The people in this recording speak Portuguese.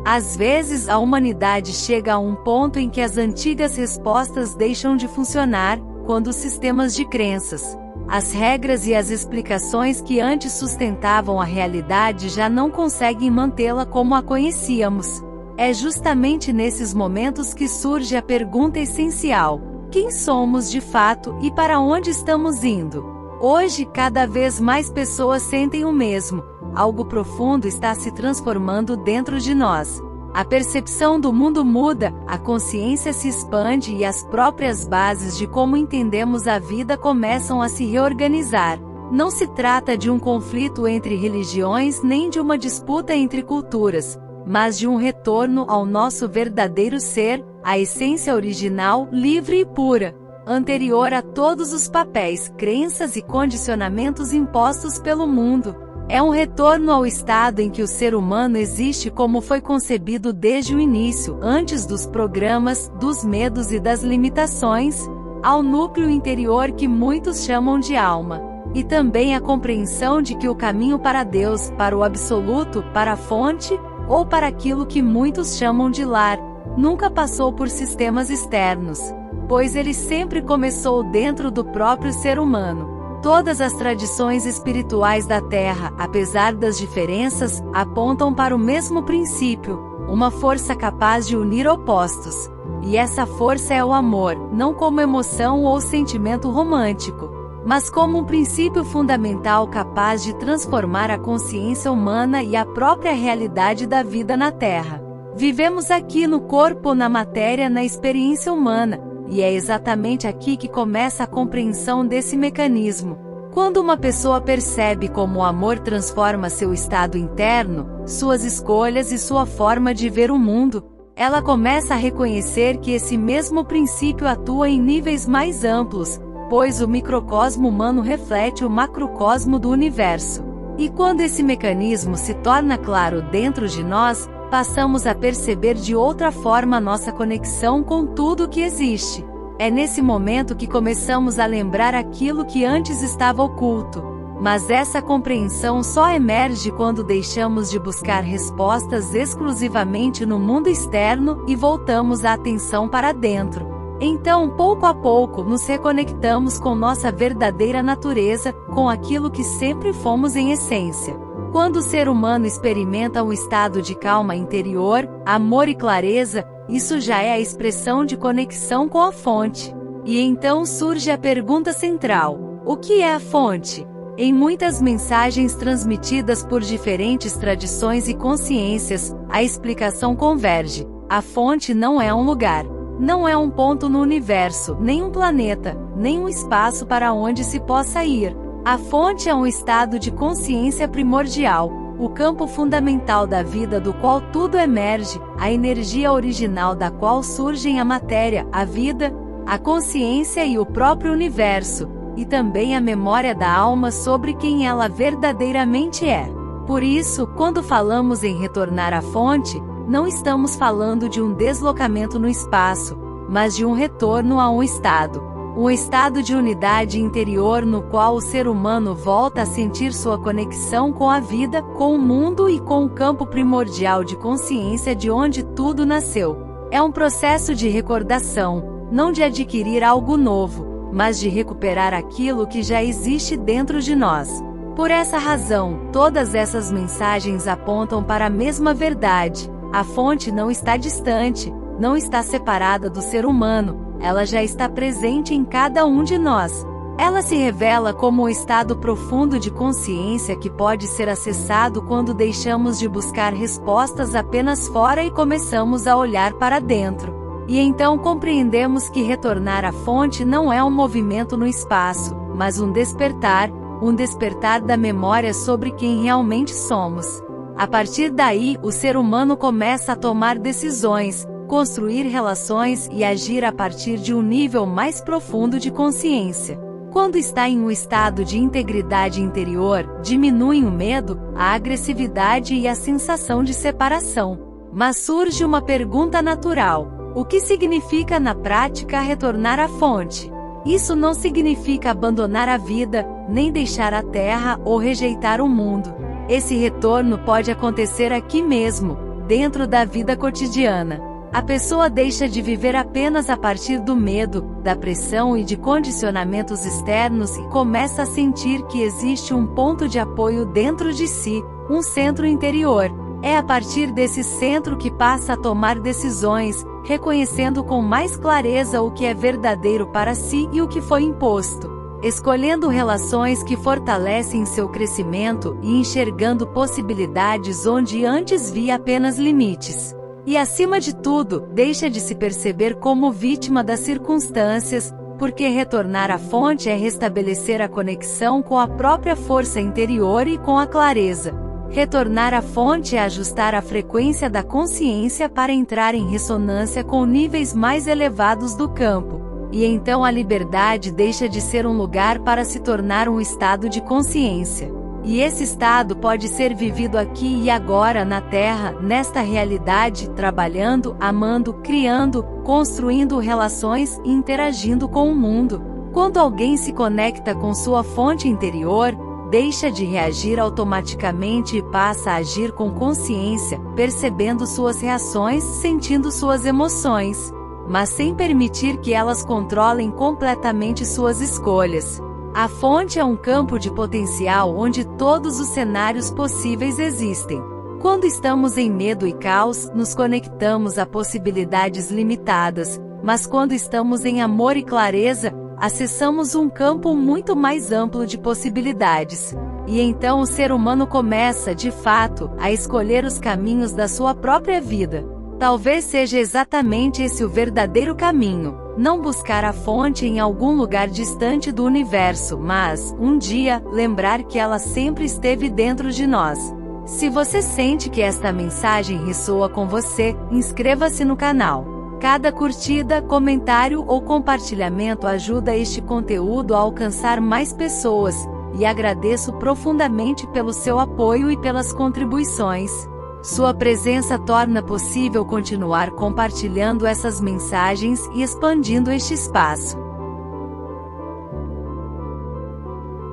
Às vezes a humanidade chega a um ponto em que as antigas respostas deixam de funcionar, quando os sistemas de crenças, as regras e as explicações que antes sustentavam a realidade já não conseguem mantê-la como a conhecíamos. É justamente nesses momentos que surge a pergunta essencial: quem somos de fato e para onde estamos indo? Hoje, cada vez mais pessoas sentem o mesmo. Algo profundo está se transformando dentro de nós. A percepção do mundo muda, a consciência se expande e as próprias bases de como entendemos a vida começam a se reorganizar. Não se trata de um conflito entre religiões nem de uma disputa entre culturas, mas de um retorno ao nosso verdadeiro ser, a essência original, livre e pura, anterior a todos os papéis, crenças e condicionamentos impostos pelo mundo. É um retorno ao estado em que o ser humano existe como foi concebido desde o início, antes dos programas, dos medos e das limitações, ao núcleo interior que muitos chamam de alma. E também a compreensão de que o caminho para Deus, para o absoluto, para a fonte, ou para aquilo que muitos chamam de lar, nunca passou por sistemas externos, pois ele sempre começou dentro do próprio ser humano. Todas as tradições espirituais da Terra, apesar das diferenças, apontam para o mesmo princípio, uma força capaz de unir opostos. E essa força é o amor, não como emoção ou sentimento romântico, mas como um princípio fundamental capaz de transformar a consciência humana e a própria realidade da vida na Terra. Vivemos aqui no corpo, na matéria, na experiência humana. E é exatamente aqui que começa a compreensão desse mecanismo. Quando uma pessoa percebe como o amor transforma seu estado interno, suas escolhas e sua forma de ver o mundo, ela começa a reconhecer que esse mesmo princípio atua em níveis mais amplos, pois o microcosmo humano reflete o macrocosmo do universo. E quando esse mecanismo se torna claro dentro de nós, passamos a perceber de outra forma nossa conexão com tudo que existe. É nesse momento que começamos a lembrar aquilo que antes estava oculto. Mas essa compreensão só emerge quando deixamos de buscar respostas exclusivamente no mundo externo e voltamos a atenção para dentro. Então, pouco a pouco, nos reconectamos com nossa verdadeira natureza, com aquilo que sempre fomos em essência. Quando o ser humano experimenta um estado de calma interior, amor e clareza, isso já é a expressão de conexão com a fonte. E então surge a pergunta central: o que é a fonte? Em muitas mensagens transmitidas por diferentes tradições e consciências, a explicação converge. A fonte não é um lugar, não é um ponto no universo, nem um planeta, nem um espaço para onde se possa ir. A fonte é um estado de consciência primordial, o campo fundamental da vida do qual tudo emerge, a energia original da qual surgem a matéria, a vida, a consciência e o próprio universo, e também a memória da alma sobre quem ela verdadeiramente é. Por isso, quando falamos em retornar à fonte, não estamos falando de um deslocamento no espaço, mas de um retorno a um estado de unidade interior no qual o ser humano volta a sentir sua conexão com a vida, com o mundo e com o campo primordial de consciência de onde tudo nasceu. É um processo de recordação, não de adquirir algo novo, mas de recuperar aquilo que já existe dentro de nós. Por essa razão, todas essas mensagens apontam para a mesma verdade. A fonte não está distante, não está separada do ser humano. Ela já está presente em cada um de nós. Ela se revela como um estado profundo de consciência que pode ser acessado quando deixamos de buscar respostas apenas fora e começamos a olhar para dentro. E então compreendemos que retornar à fonte não é um movimento no espaço, mas um despertar da memória sobre quem realmente somos. A partir daí, o ser humano começa a tomar decisões, construir relações e agir a partir de um nível mais profundo de consciência. Quando está em um estado de integridade interior, diminuem o medo, a agressividade e a sensação de separação. Mas surge uma pergunta natural: o que significa na prática retornar à fonte? Isso não significa abandonar a vida, nem deixar a terra ou rejeitar o mundo. Esse retorno pode acontecer aqui mesmo, dentro da vida cotidiana. A pessoa deixa de viver apenas a partir do medo, da pressão e de condicionamentos externos e começa a sentir que existe um ponto de apoio dentro de si, um centro interior. É a partir desse centro que passa a tomar decisões, reconhecendo com mais clareza o que é verdadeiro para si e o que foi imposto, escolhendo relações que fortalecem seu crescimento e enxergando possibilidades onde antes via apenas limites. E acima de tudo, deixa de se perceber como vítima das circunstâncias, porque retornar à fonte é restabelecer a conexão com a própria força interior e com a clareza. Retornar à fonte é ajustar a frequência da consciência para entrar em ressonância com níveis mais elevados do campo. E então a liberdade deixa de ser um lugar para se tornar um estado de consciência. E esse estado pode ser vivido aqui e agora na Terra, nesta realidade, trabalhando, amando, criando, construindo relações e interagindo com o mundo. Quando alguém se conecta com sua fonte interior, deixa de reagir automaticamente e passa a agir com consciência, percebendo suas reações, sentindo suas emoções, mas sem permitir que elas controlem completamente suas escolhas. A fonte é um campo de potencial onde todos os cenários possíveis existem. Quando estamos em medo e caos, nos conectamos a possibilidades limitadas, mas quando estamos em amor e clareza, acessamos um campo muito mais amplo de possibilidades. E então o ser humano começa, de fato, a escolher os caminhos da sua própria vida. Talvez seja exatamente esse o verdadeiro caminho. Não buscar a fonte em algum lugar distante do universo, mas, um dia, lembrar que ela sempre esteve dentro de nós. Se você sente que esta mensagem ressoa com você, inscreva-se no canal. Cada curtida, comentário ou compartilhamento ajuda este conteúdo a alcançar mais pessoas, e agradeço profundamente pelo seu apoio e pelas contribuições. Sua presença torna possível continuar compartilhando essas mensagens e expandindo este espaço.